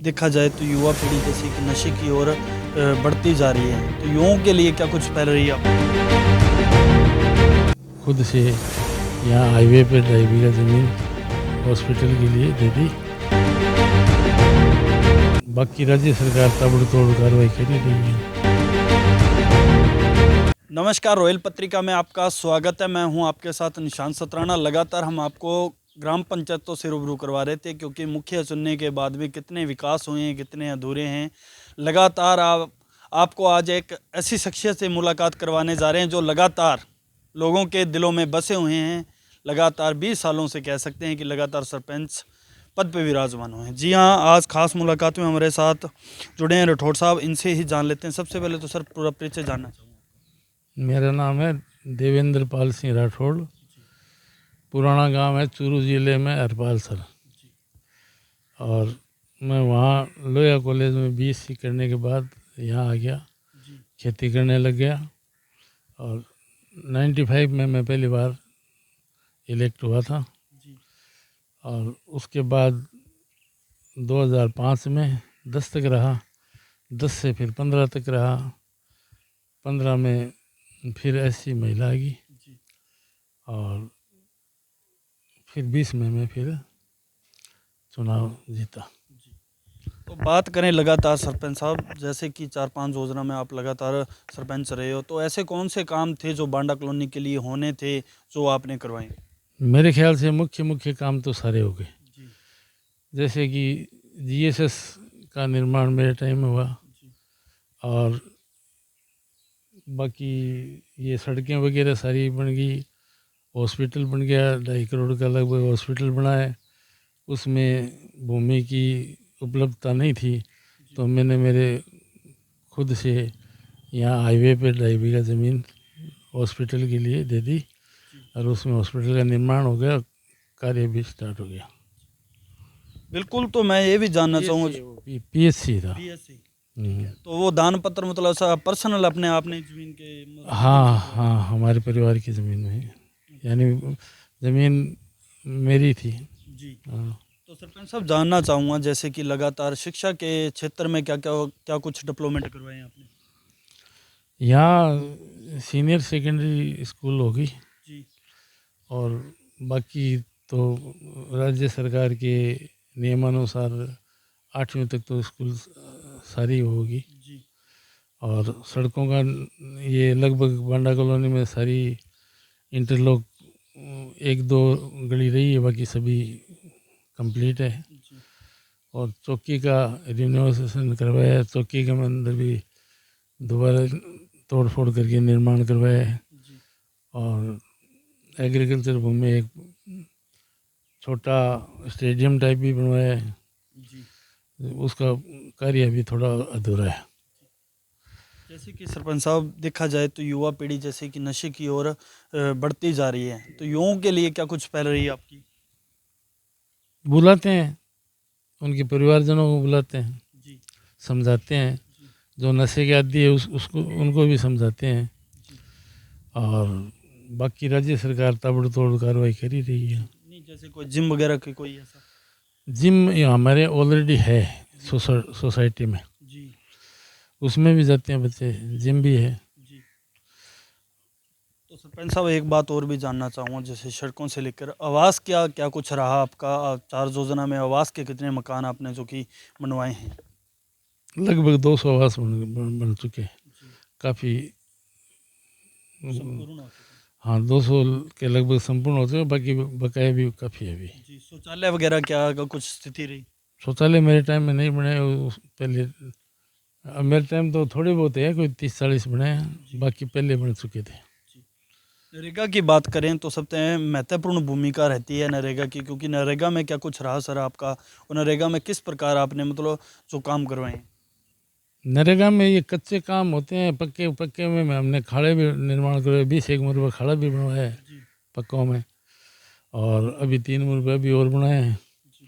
देखा जाए तो युवा पीढ़ी जैसे कि नशे की ओर बढ़ती जा रही है, तो युवाओं के लिए क्या कुछ पहल रही है आप? खुद से यहाँ हाईवे पे 2.5 बीघा ज़मीन हॉस्पिटल के लिए दे दी। बाकी राज्य सरकार ताबड़तोड़ कार्रवाई कर ही रही है। नमस्कार, रॉयल पत्रिका में आपका स्वागत है। मैं हूं आपके साथ निशांत सतराना। लगातार हम आपको ग्राम पंचायतों से रूबरू करवा रहे थे, क्योंकि मुखिया चुनने के बाद भी कितने विकास हुए हैं, कितने अधूरे हैं। लगातार आपको आज एक ऐसी शख्सियत से मुलाकात करवाने जा रहे हैं जो लगातार लोगों के दिलों में बसे हुए हैं। लगातार 20 सालों से कह सकते हैं कि लगातार सरपंच पद पे विराजमान हुए हैं। जी हाँ, आज खास मुलाकात में हमारे साथ जुड़े हैं राठौड़ साहब। इनसे ही जान लेते हैं। सबसे पहले तो सर पूरा परिचय जानना चाहूँगा। मेरा नाम है देवेंद्र पाल सिंह राठौड़। पुराना गांव है चूरू ज़िले में हरपालसर। और मैं वहाँ लोया कॉलेज में BSc करने के बाद यहाँ आ गया, खेती करने लग गया। और 95 में मैं पहली बार इलेक्ट हुआ था। और उसके बाद 2005 में 10 तक रहा, 10 से फिर 15 तक रहा, 15 में फिर SC महिला आ गई और फिर 20 में मैं फिर चुनाव जीता। तो बात करें लगातार सरपंच साहब, जैसे कि 4-5 योजना में आप लगातार सरपंच रहे हो, तो ऐसे कौन से काम थे जो बांडा कॉलोनी के लिए होने थे जो आपने करवाए? मेरे ख्याल से मुख्य काम तो सारे हो गए। जैसे कि GSS का निर्माण मेरे टाइम में हुआ। और बाकी ये सड़कें वगैरह सारी बन गई, हॉस्पिटल बन गया, 2.5 करोड़ का लगभग हॉस्पिटल बना है। उसमें भूमि की उपलब्धता नहीं थी, तो मैंने मेरे खुद से यहाँ हाईवे पे 2.5 बीघा ज़मीन हॉस्पिटल के लिए दे दी और उसमें हॉस्पिटल का निर्माण हो गया, कार्य भी स्टार्ट हो गया। बिल्कुल, तो मैं ये भी जानना चाहूँगा। PSC था। तो वो दान पत्र मतलब ऐसा पर्सनल अपने आपने जमीन के हाँ, हमारे परिवार की ज़मीन में, यानी ज़मीन मेरी थी। जी। हाँ। तो सरपंच साहब जानना चाहूँगा, जैसे कि लगातार शिक्षा के क्षेत्र में क्या कुछ डेवलपमेंट करवाए हैं आपने? यहाँ सीनियर सेकेंडरी स्कूल होगी जी। और बाकी तो राज्य सरकार के नियमानुसार 8वीं तक तो स्कूल सारी होगी। जी। और सड़कों का ये लगभग बांडा कॉलोनी में सारी इंटरलॉक 1-2 गली रही है, बाकी सभी कंप्लीट है। जी। और चौकी का रिनोवेशन करवाया है, चौकी के अंदर भी दोबारा तोड़ फोड़ करके निर्माण करवाया है। जी। और एग्रीकल्चर भूमि में एक छोटा स्टेडियम टाइप भी बनवाया है। जी। उसका कार्य अभी थोड़ा अधूरा है। जैसे कि सरपंच साहब देखा जाए तो युवा पीढ़ी जैसे कि नशे की ओर बढ़ती जा रही है, तो युवाओं के लिए क्या कुछ पहल रही है आपकी? बुलाते हैं, उनके परिवारजनों को बुलाते हैं, जी। समझाते हैं। जी। जो नशे के आदी है उसको उनको भी समझाते हैं। जी। और बाकी राज्य सरकार ताबड़तोड़ कार्रवाई कर ही रही है। नहीं, जैसे कोई जिम वगैरह की कोई ऐसा? जिम हमारे ऑलरेडी है जी। सोसाइटी में, जी। उसमें भी जाते हैं बच्चे, जिम भी है। जी। तो सरपंच साहब एक बात और भी जानना चाहूँगा, जैसे सड़कों से लेकर आवास क्या क्या कुछ रहा आपका? 4 योजना में आवास के कितने मकान आपने जो कि बनवाए हैं? लगभग 200 आवास बन चुके हैं। जी। काफ़ी। संपूर्ण हो चुके हाँ, 200 के लगभग संपूर्ण हो चुके हैं, बाकी बकाया भी काफ़ी है अभी। हैं। जी, शौचालय वगैरह क्या का कुछ स्थिति रही? शौचालय मेरे टाइम में नहीं बने, पहले। अब मेरे टाइम तो थोड़े बहुत है, कोई 30-40 बने हैं, बाकी पहले बन चुके थे। जी। नरेगा की बात करें तो सबसे महत्वपूर्ण भूमिका रहती है नरेगा की, क्योंकि नरेगा में क्या कुछ रहा सर आपका, और नरेगा में किस प्रकार आपने मतलब जो काम करवाए हैं? नरेगा में ये कच्चे काम होते हैं, पक्के पक्के में हमने खाड़े भी निर्माण करवाए, 20-1 मुरबा खाड़ा भी बनवाया है जी। पक्कों में। और अभी 3 मुरबा भी और बनाए हैं। जी।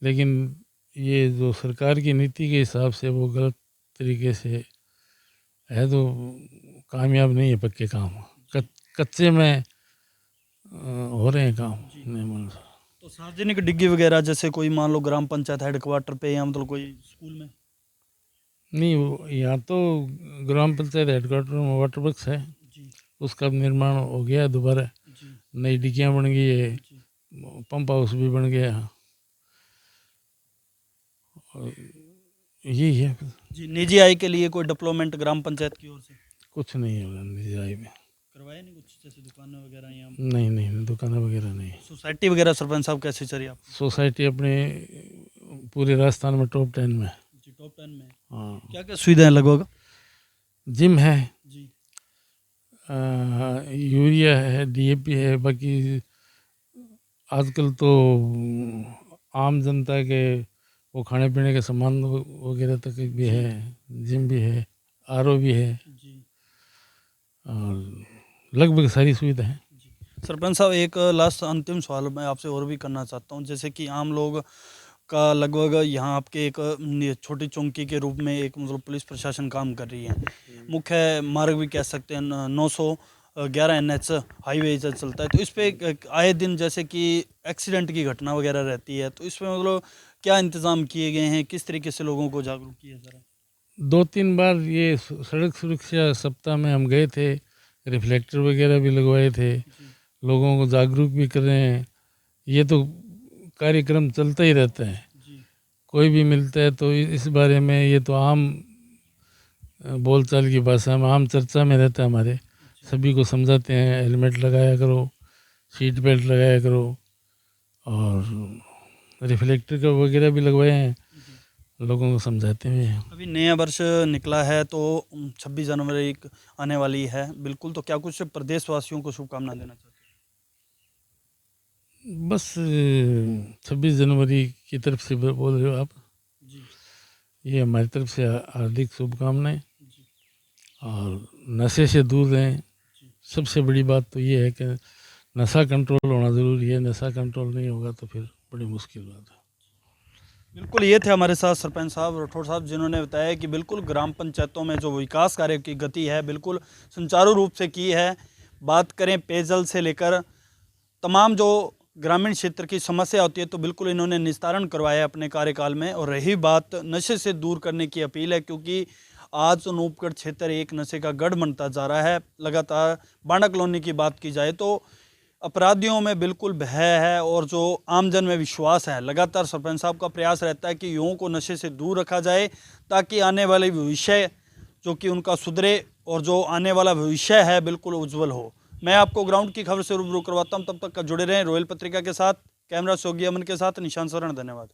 लेकिन ये जो सरकार की नीति के हिसाब से वो गलत तरीके से है, तो कामयाब नहीं है पक्के काम। कच्चे में हो रहे हैं काम जी। नियमानुसार। तो सार्वजनिक डिग्गी वगैरह जैसे कोई मान लो ग्राम पंचायत हेडक्वार्टर पे या मतलब कोई स्कूल में? नहीं, वो यहाँ तो ग्राम पंचायत हेडक्वार्टर में वाटर वर्क्स है, जी उसका भी निर्माण हो गया है दोबारा, जी नई डिग्गियाँ बन गई है, जी पंप हाउस भी बन गया, और यही है, जी। निजी आय के लिए कोई डेवलपमेंट ग्राम पंचायत की ओर से कुछ नहीं है उधर निजाई में। करवाया नहीं कुछ, जैसे दुकानें वगैरह या नहीं नहीं, दुकानें वगैरह नहीं। सोसाइटी वगैरह सरपंच साहब कैसी चल रही है आपकी? सोसाइटी अपने पूरे राजस्थान में टॉप 10 में। जी टॉप 10 में। हाँ, क्या क्या सुविधाएं लगभग? जिम है, जी यूरिया है, डीएपी है, बाकी आजकल तो आम जनता के वो खाने पीने के सामान वगैरह तक भी है, जिम भी है, आरओ भी है, जी और लगभग सारी सुविधा है। जी। सरपंच साहब एक लास्ट अंतिम सवाल मैं आपसे और भी करना चाहता हूँ, जैसे कि आम लोग का लगभग यहाँ आपके एक छोटी चौकी के रूप में एक मतलब पुलिस प्रशासन काम कर रही है, मुख्य मार्ग भी कह सकते हैं 911 NH हाईवे जो चलता है, तो इस पे आए दिन जैसे कि एक्सीडेंट की घटना वगैरह रहती है, तो इसमें मतलब क्या इंतजाम किए गए हैं, किस तरीके से लोगों को जागरूक किया जा रहा है? 2-3 बार ये सड़क सुरक्षा सप्ताह में हम गए थे, रिफ्लेक्टर वगैरह भी लगवाए थे, जी लोगों को जागरूक भी कर रहे हैं। ये तो कार्यक्रम चलता ही रहता है, जी कोई भी मिलता है तो इस बारे में, ये तो आम बोलचाल की भाषा में आम चर्चा में रहता है हमारे। सभी को समझाते हैं, हेलमेट लगाया करो, सीट बेल्ट लगाया करो, और रिफ्लेक्टर का वगैरह भी लगवाए हैं, जी। लोगों को समझाते हुए हैं। अभी नया वर्ष निकला है तो 26 जनवरी आने वाली है बिल्कुल, तो क्या कुछ प्रदेशवासियों को शुभकामना देना चाहते बस 26 जनवरी की तरफ से बोल रहे हो आप, हैं? जी ये हमारी तरफ से हार्दिक शुभकामनाएं। जी और नशे से दूर रहें, जी। सबसे बड़ी बात तो ये है कि नशा कंट्रोल होना ज़रूरी है, नशा कंट्रोल नहीं होगा तो फिर बड़ी मुश्किल बात है। बिल्कुल, ये थे हमारे साथ सरपंच साहब राठौड़ साहब, जिन्होंने बताया कि बिल्कुल ग्राम पंचायतों में जो विकास कार्य की गति है बिल्कुल सुचारू रूप से की है। बात करें पेयजल से लेकर तमाम जो ग्रामीण क्षेत्र की समस्या होती है तो बिल्कुल इन्होंने निस्तारण करवाया है अपने कार्यकाल में। और रही बात नशे से दूर करने की अपील है, क्योंकि आज अनूपगढ़ क्षेत्र एक नशे का गढ़ बनता जा रहा है। लगातार बांडा कॉलोनी की बात की जाए तो अपराधियों में बिल्कुल भय है और जो आमजन में विश्वास है। लगातार सरपंच साहब का प्रयास रहता है कि युवाओं को नशे से दूर रखा जाए, ताकि आने वाले भविष्य जो कि उनका सुधरे और जो आने वाला भविष्य है बिल्कुल उज्जवल हो। मैं आपको ग्राउंड की खबर से रूबरू करवाता हूं, तब तक जुड़े रहें रॉयल पत्रिका के साथ। कैमरा सहयोगी अमन के साथ निशांत शरण, धन्यवाद।